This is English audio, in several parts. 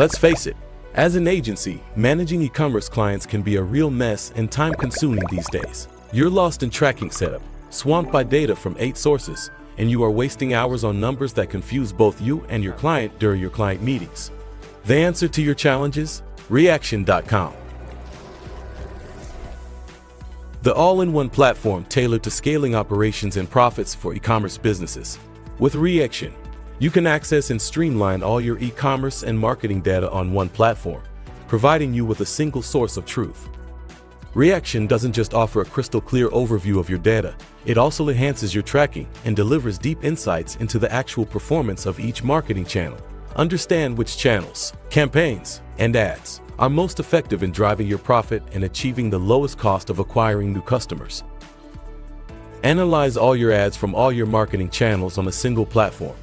Let's face it, as an agency, managing e-commerce clients can be a real mess and time-consuming these days. You're lost in tracking setup, swamped by data from 8 sources, and you are wasting hours on numbers that confuse both you and your client during your client meetings. The answer to your challenges? Reaction.com. The all-in-one platform tailored to scaling operations and profits for e-commerce businesses. With Reaction, you can access and streamline all your e-commerce and marketing data on one platform, providing you with a single source of truth. Reaction doesn't just offer a crystal-clear overview of your data, it also enhances your tracking and delivers deep insights into the actual performance of each marketing channel. Understand which channels, campaigns, and ads are most effective in driving your profit and achieving the lowest cost of acquiring new customers. Analyze all your ads from all your marketing channels on a single platform.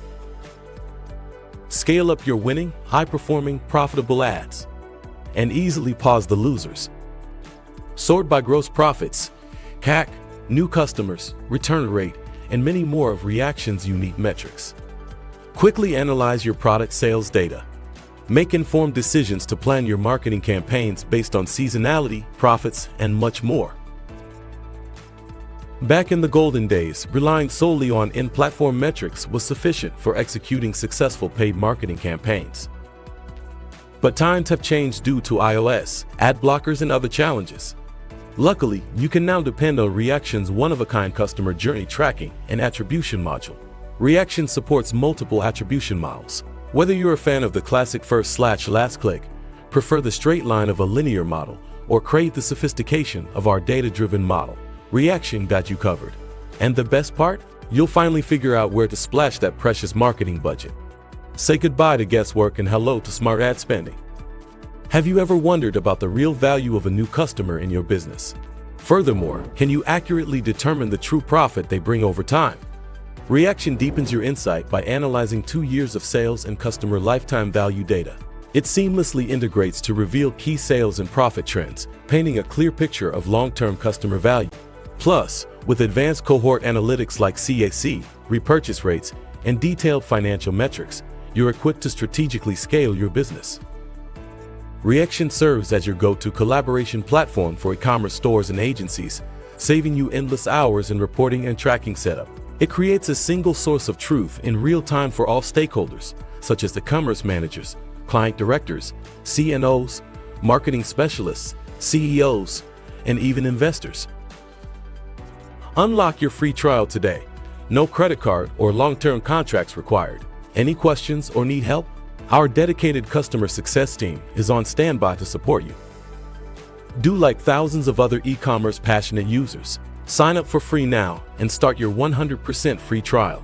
Scale up your winning, high-performing, profitable ads, and easily pause the losers. Sort by gross profits, CAC, new customers, return rate, and many more of Reaction's unique metrics. Quickly analyze your product sales data. Make informed decisions to plan your marketing campaigns based on seasonality, profits, and much more. Back in the golden days, relying solely on in-platform metrics was sufficient for executing successful paid marketing campaigns. But times have changed due to iOS, ad blockers, and other challenges. Luckily, you can now depend on Reaction's one-of-a-kind customer journey tracking and attribution module. Reaction supports multiple attribution models. Whether you're a fan of the classic first/last click, prefer the straight line of a linear model, or crave the sophistication of our data-driven model, Reaction got you covered. And the best part? You'll finally figure out where to splash that precious marketing budget. Say goodbye to guesswork and hello to smart ad spending. Have you ever wondered about the real value of a new customer in your business? Furthermore, can you accurately determine the true profit they bring over time? Reaction deepens your insight by analyzing 2 years of sales and customer lifetime value data. It seamlessly integrates to reveal key sales and profit trends, painting a clear picture of long-term customer value. Plus, with advanced cohort analytics like CAC, repurchase rates, and detailed financial metrics, you're equipped to strategically scale your business. Reaction serves as your go-to collaboration platform for e-commerce stores and agencies, saving you endless hours in reporting and tracking setup. It creates a single source of truth in real time for all stakeholders, such as e-commerce managers, client directors, CNOs, marketing specialists, CEOs, and even investors. Unlock your free trial today. No credit card or long-term contracts required. Any questions or need help? Our dedicated customer success team is on standby to support you. Do like thousands of other e-commerce passionate users. Sign up for free now and start your 100% free trial.